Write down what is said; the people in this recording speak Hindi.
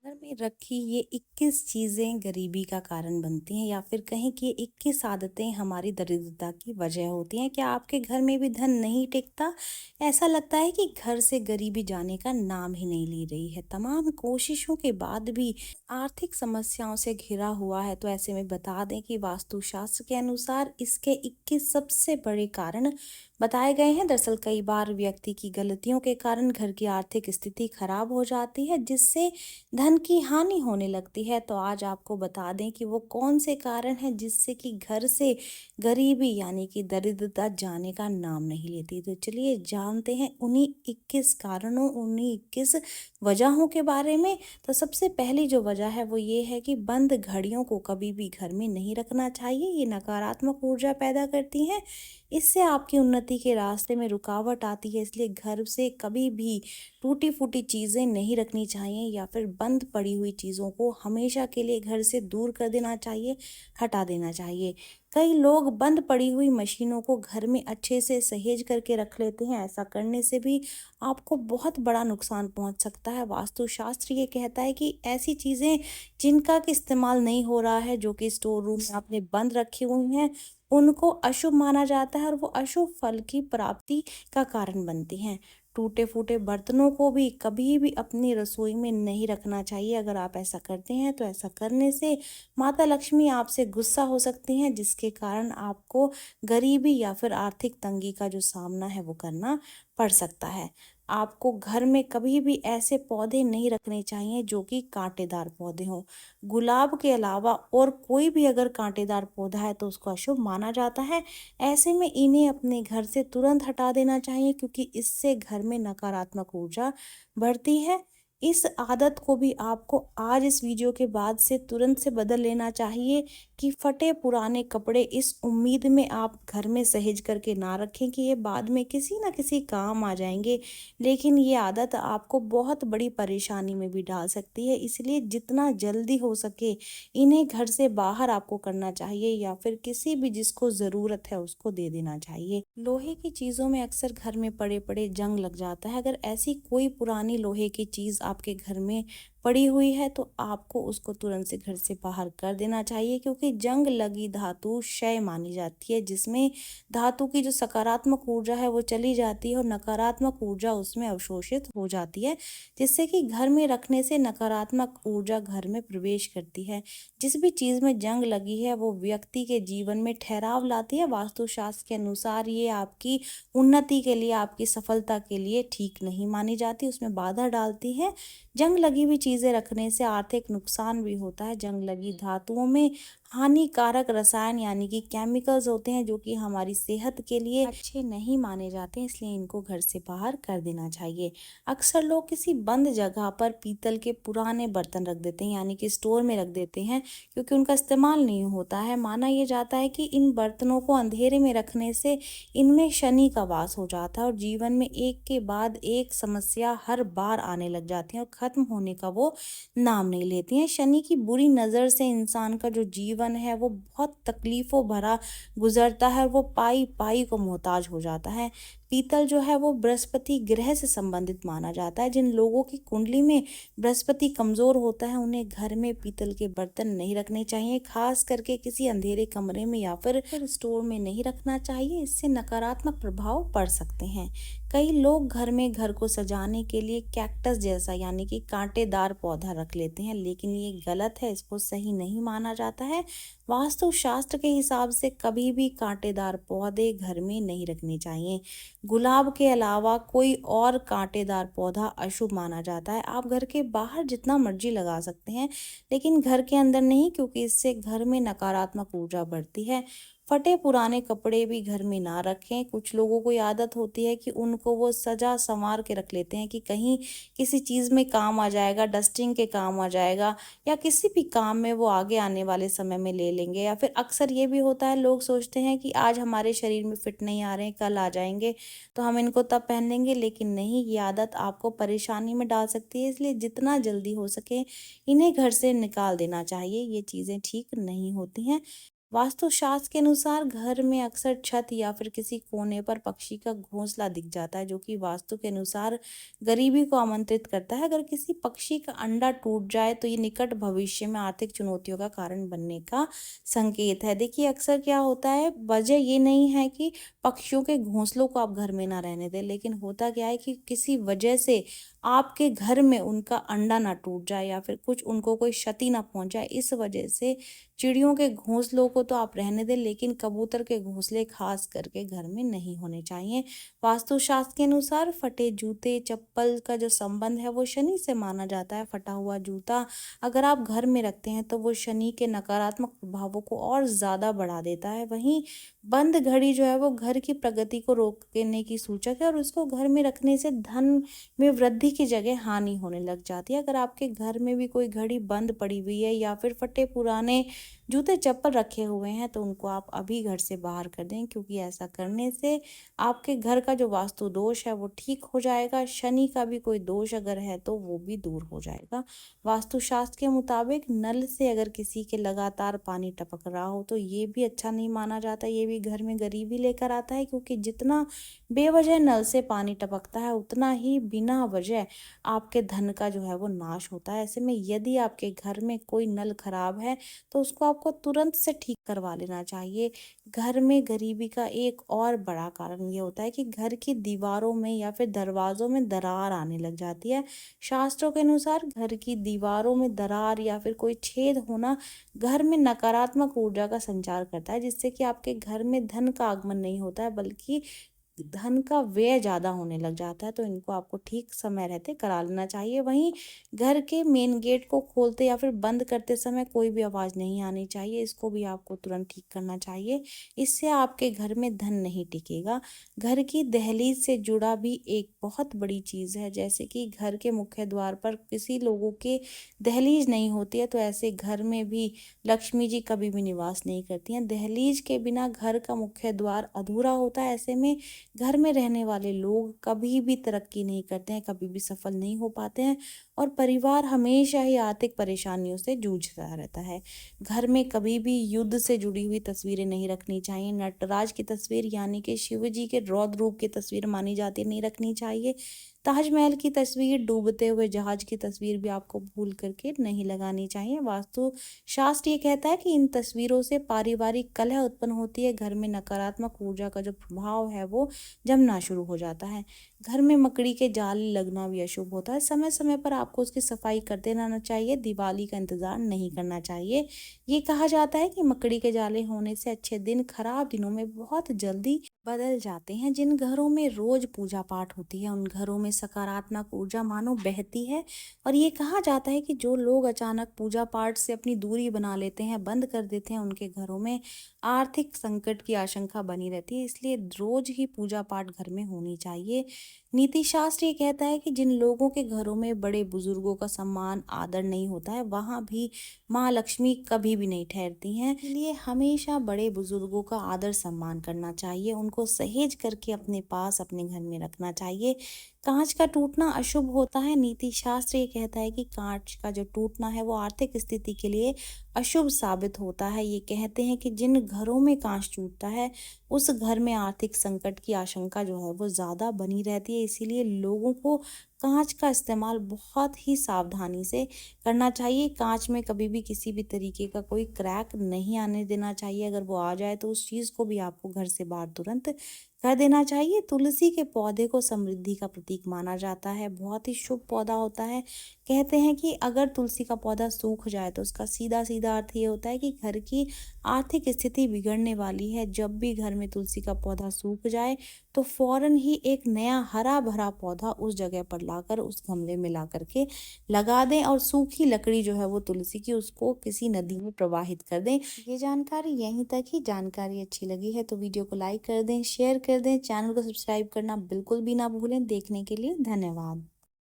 घर में रखी ये 21 चीज़ें गरीबी का कारण बनती हैं या फिर कहें कि ये 21 आदतें हमारी दरिद्रता की वजह होती हैं। क्या आपके घर में भी धन नहीं टिकता? ऐसा लगता है कि घर से गरीबी जाने का नाम ही नहीं ले रही है। तमाम कोशिशों के बाद भी आर्थिक समस्याओं से घिरा हुआ है। तो ऐसे में बता दें कि वास्तुशास्त्र के अनुसार इसके 21 सबसे बड़े कारण बताए गए हैं। दरअसल कई बार व्यक्ति की गलतियों के कारण घर की आर्थिक स्थिति खराब हो जाती है, जिससे धन की हानि होने लगती है। तो आज आपको बता दें कि वो कौन से कारण हैं जिससे कि घर से गरीबी यानी कि दरिद्रता जाने का नाम नहीं लेती। तो चलिए जानते हैं उन्हीं 21 कारणों, उन्हीं 21 वजहों के बारे में। तो सबसे पहली जो वजह है वो ये है कि बंद घड़ियों को कभी भी घर में नहीं रखना चाहिए। ये नकारात्मक ऊर्जा पैदा करती हैं। इससे आपकी उन्नति के रास्ते में रुकावट आती है। इसलिए घर से कभी भी टूटी फूटी चीज़ें नहीं रखनी चाहिए या फिर बंद पड़ी हुई चीज़ों को हमेशा के लिए घर से दूर कर देना चाहिए, हटा देना चाहिए। कई लोग बंद पड़ी हुई मशीनों को घर में अच्छे से सहेज करके रख लेते हैं। ऐसा करने से भी आपको बहुत बड़ा नुकसान पहुंच सकता है। वास्तुशास्त्र ये कहता है कि ऐसी चीज़ें जिनका कि इस्तेमाल नहीं हो रहा है, जो कि स्टोर रूम में आपने बंद रखी हुई हैं, उनको अशुभ माना जाता है और वो अशुभ फल की प्राप्ति का कारण बनती हैं। टूटे फूटे बर्तनों को भी कभी भी अपनी रसोई में नहीं रखना चाहिए। अगर आप ऐसा करते हैं तो ऐसा करने से माता लक्ष्मी आपसे गुस्सा हो सकती हैं, जिसके कारण आपको गरीबी या फिर आर्थिक तंगी का जो सामना है वो करना पड़ सकता है। आपको घर में कभी भी ऐसे पौधे नहीं रखने चाहिए जो कि कांटेदार पौधे हों। गुलाब के अलावा और कोई भी अगर कांटेदार पौधा है तो उसको अशुभ माना जाता है। ऐसे में इन्हें अपने घर से तुरंत हटा देना चाहिए, क्योंकि इससे घर में नकारात्मक ऊर्जा बढ़ती है। इस आदत को भी आपको आज इस वीडियो के बाद से तुरंत से बदल लेना चाहिए कि फटे पुराने कपड़े इस उम्मीद में आप घर में सहेज करके ना रखें कि ये बाद में किसी ना किसी काम आ जाएंगे। लेकिन ये आदत आपको बहुत बड़ी परेशानी में भी डाल सकती है। इसलिए जितना जल्दी हो सके इन्हें घर से बाहर आपको करना चाहिए या फिर किसी भी जिसको ज़रूरत है उसको दे देना चाहिए। लोहे की चीज़ों में अक्सर घर में पड़े पड़े जंग लग जाता है। अगर ऐसी कोई पुरानी लोहे की चीज़ आपके घर में पड़ी हुई है तो आपको उसको तुरंत से घर से बाहर कर देना चाहिए, क्योंकि जंग लगी धातु क्षय मानी जाती है, जिसमें धातु की जो सकारात्मक ऊर्जा है वो चली जाती है और नकारात्मक ऊर्जा उसमें अवशोषित हो जाती है, जिससे कि घर में रखने से नकारात्मक ऊर्जा घर में प्रवेश करती है। जिस भी चीज़ में जंग लगी है वो व्यक्ति के जीवन में ठहराव लाती है। वास्तुशास्त्र के अनुसार ये आपकी उन्नति के लिए, आपकी सफलता के लिए ठीक नहीं मानी जाती, उसमें बाधा डालती है। जंग लगी हुई चीज़ें रखने से आर्थिक नुकसान भी होता है। जंग लगी धातुओं में हानिकारक रसायन यानी कि केमिकल्स होते हैं, जो कि हमारी सेहत के लिए अच्छे नहीं माने जाते हैं। इसलिए इनको घर से बाहर कर देना चाहिए। अक्सर लोग किसी बंद जगह पर पीतल के पुराने बर्तन रख देते हैं, यानी कि स्टोर में रख देते हैं, क्योंकि उनका इस्तेमाल नहीं होता है। माना यह जाता है कि इन बर्तनों को अंधेरे में रखने से इनमें शनि का वास हो जाता है और जीवन में एक के बाद एक समस्या हर बार आने लग जाती है और खत्म होने का वो नाम नहीं लेती हैं। शनि की बुरी नज़र से इंसान का जो जीवन है वो बहुत तकलीफ़ों भरा गुजरता है और वो पाई पाई को मोहताज हो जाता है। पीतल जो है वो बृहस्पति ग्रह से संबंधित माना जाता है। जिन लोगों की कुंडली में बृहस्पति कमज़ोर होता है उन्हें घर में पीतल के बर्तन नहीं रखने चाहिए, खास करके किसी अंधेरे कमरे में या फिर स्टोर में नहीं रखना चाहिए। इससे नकारात्मक प्रभाव पड़ सकते हैं। कई लोग घर में घर को सजाने के लिए कैक्टस जैसा यानी कि कांटेदार पौधा रख लेते हैं, लेकिन ये गलत है, इसको सही नहीं माना जाता है। वास्तुशास्त्र के हिसाब से कभी भी कांटेदार पौधे घर में नहीं रखने चाहिए। गुलाब के अलावा कोई और कांटेदार पौधा अशुभ माना जाता है। आप घर के बाहर जितना मर्जी लगा सकते हैं, लेकिन घर के अंदर नहीं, क्योंकि इससे घर में नकारात्मक ऊर्जा बढ़ती है। फटे पुराने कपड़े भी घर में ना रखें। कुछ लोगों को आदत होती है कि उनको वो सजा संवार के रख लेते हैं कि कहीं किसी चीज़ में काम आ जाएगा, डस्टिंग के काम आ जाएगा या किसी भी काम में वो आगे आने वाले समय में ले लेंगे। या फिर अक्सर ये भी होता है, लोग सोचते हैं कि आज हमारे शरीर में फिट नहीं आ रहे हैं, कल आ जाएंगे तो हम इनको तब पहन लेंगे, लेकिन नहीं, ये आदत आपको परेशानी में डाल सकती है। इसलिए जितना जल्दी हो सके इन्हें घर से निकाल देना चाहिए। ये चीज़ें ठीक नहीं होती हैं। वास्तुशास्त्र के अनुसार घर में अक्सर छत या फिर किसी कोने पर पक्षी का घोंसला दिख जाता है, जो कि वास्तु के अनुसार गरीबी को आमंत्रित करता है। अगर किसी पक्षी का अंडा टूट जाए तो ये निकट भविष्य में आर्थिक चुनौतियों का कारण बनने का संकेत है। देखिए, अक्सर क्या होता है, वजह ये नहीं है कि पक्षियों के घोंसलों को आप घर में ना रहने दें, लेकिन होता क्या है कि किसी वजह से आपके घर में उनका अंडा ना टूट जाए या फिर कुछ उनको कोई क्षति ना पहुंच जाए। इस वजह से चिड़ियों के घोंसलों को तो आप रहने दें, लेकिन कबूतर के घोंसले खास करके घर में नहीं होने चाहिए। वास्तुशास्त्र के अनुसार फटे जूते चप्पल का जो संबंध है वो शनि से माना जाता है। फटा हुआ जूता अगर आप घर में रखते हैं तो वो शनि के नकारात्मक प्रभावों को और ज्यादा बढ़ा देता है। वहीं बंद घड़ी जो है वो घर की प्रगति को रोकने की सूचक है और उसको घर में रखने से धन में वृद्धि की जगह हानि होने लग जाती है। अगर आपके घर में भी कोई घड़ी बंद पड़ी हुई है या फिर फटे पुराने जूते चप्पल रखे हुए हैं तो उनको आप अभी घर से बाहर कर दें, क्योंकि ऐसा करने से आपके घर का जो वास्तु दोष है वो ठीक हो जाएगा। शनि का भी कोई दोष अगर है तो वो भी दूर हो जाएगा। वास्तुशास्त्र के मुताबिक नल से अगर किसी के लगातार पानी टपक रहा हो तो ये भी अच्छा नहीं माना जाता। ये भी घर में गरीबी लेकर आता है, क्योंकि जितना बेवजह नल से पानी टपकता है उतना ही बिना वजह आपके धन का जो है वो नाश होता है। ऐसे में यदि आपके घर में कोई नल खराब है तो उसको आपको तुरंत से ठीक करवा लेना चाहिए। घर में गरीबी का एक और बड़ा कारण ये होता है कि घर की दीवारों में या फिर दरवाजों में दरार आने लग जाती है। शास्त्रों के अनुसार घर की दीवारों में दरार या फिर कोई छेद होना घर में नकारात्मक ऊर्जा का संचार करता है, जिससे कि आपके घर में धन का आगमन नहीं होता है बल्कि धन का व्यय ज़्यादा होने लग जाता है। तो इनको आपको ठीक समय रहते करा लेना चाहिए। वहीं घर के मेन गेट को खोलते या फिर बंद करते समय कोई भी आवाज़ नहीं आनी चाहिए। इसको भी आपको तुरंत ठीक करना चाहिए। इससे आपके घर में धन नहीं टिकेगा। घर की दहलीज से जुड़ा भी एक बहुत बड़ी चीज़ है, जैसे कि घर के मुख्य द्वार पर किसी लोगों के दहलीज नहीं होती है तो ऐसे घर में भी लक्ष्मी जी कभी भी निवास नहीं करती हैं। दहलीज के बिना घर का मुख्य द्वार अधूरा होता है। ऐसे में घर में रहने वाले लोग कभी भी तरक्की नहीं करते हैं, कभी भी सफल नहीं हो पाते हैं और परिवार हमेशा ही आर्थिक परेशानियों से जूझता रहता है। घर में कभी भी युद्ध से जुड़ी हुई तस्वीरें नहीं रखनी चाहिए। नटराज की तस्वीर यानी कि शिव जी के रौद्र रूप की तस्वीर मानी जाती है, नहीं रखनी चाहिए। ताजमहल की तस्वीर, डूबते हुए जहाज की तस्वीर भी आपको भूल करके नहीं लगानी चाहिए। वास्तु शास्त्र ये कहता है कि इन तस्वीरों से पारिवारिक कलह उत्पन्न होती है। घर में नकारात्मक ऊर्जा का जो प्रभाव है वो जमना शुरू हो जाता है। घर में मकड़ी के जाले लगना भी अशुभ होता है। समय समय पर आपको उसकी सफाई करते रहना चाहिए। दिवाली का इंतजार नहीं करना चाहिए। ये कहा जाता है कि मकड़ी के जाले होने से अच्छे दिन खराब दिनों में बहुत जल्दी बदल जाते हैं। जिन घरों में रोज पूजा पाठ होती है उन घरों में सकारात्मक ऊर्जा मानो बहती है। और ये कहा जाता है कि जो लोग अचानक पूजा पाठ से अपनी दूरी बना लेते हैं, बंद कर देते हैं, उनके घरों में आर्थिक संकट की आशंका बनी रहती है। इसलिए रोज ही पूजा पाठ घर में होनी चाहिए। नीति शास्त्र ये कहता है कि जिन लोगों के घरों में बड़े बुजुर्गों का सम्मान आदर नहीं होता है वहां भी माँ लक्ष्मी कभी भी नहीं ठहरती हैं। इसलिए हमेशा बड़े बुजुर्गों का आदर सम्मान करना चाहिए, उनको सहेज करके अपने पास अपने घर में रखना चाहिए। कांच का टूटना अशुभ होता है। नीति शास्त्र ये कहता है कि कांच का जो टूटना है वो आर्थिक स्थिति के लिए अशुभ साबित होता है। ये कहते हैं कि जिन घरों में कांच टूटता है उस घर में आर्थिक संकट की आशंका जो है वो ज़्यादा बनी रहती है। इसीलिए लोगों को कांच का इस्तेमाल बहुत ही सावधानी से करना चाहिए। कांच में कभी भी किसी भी तरीके का कोई क्रैक नहीं आने देना चाहिए। अगर वो आ जाए तो उस चीज़ को भी आपको घर से बाहर तुरंत कर देना चाहिए। तुलसी के पौधे को समृद्धि का प्रतीक माना जाता है, बहुत ही शुभ पौधा होता है। कहते हैं कि अगर तुलसी का पौधा सूख जाए तो उसका सीधा सीधा अर्थ ये होता है कि घर की आर्थिक स्थिति बिगड़ने वाली है। जब भी घर में तुलसी का पौधा सूख जाए तो फौरन ही एक नया हरा भरा पौधा उस जगह पर लाकर उस गमले में ला करके लगा दें और सूखी लकड़ी जो है वो तुलसी की उसको किसी नदी में प्रवाहित कर दें। ये जानकारी यहीं तक ही। जानकारी अच्छी लगी है तो वीडियो को लाइक कर दें, शेयर कर दें, चैनल को सब्सक्राइब करना बिल्कुल भी ना भूलें। देखने के लिए धन्यवाद।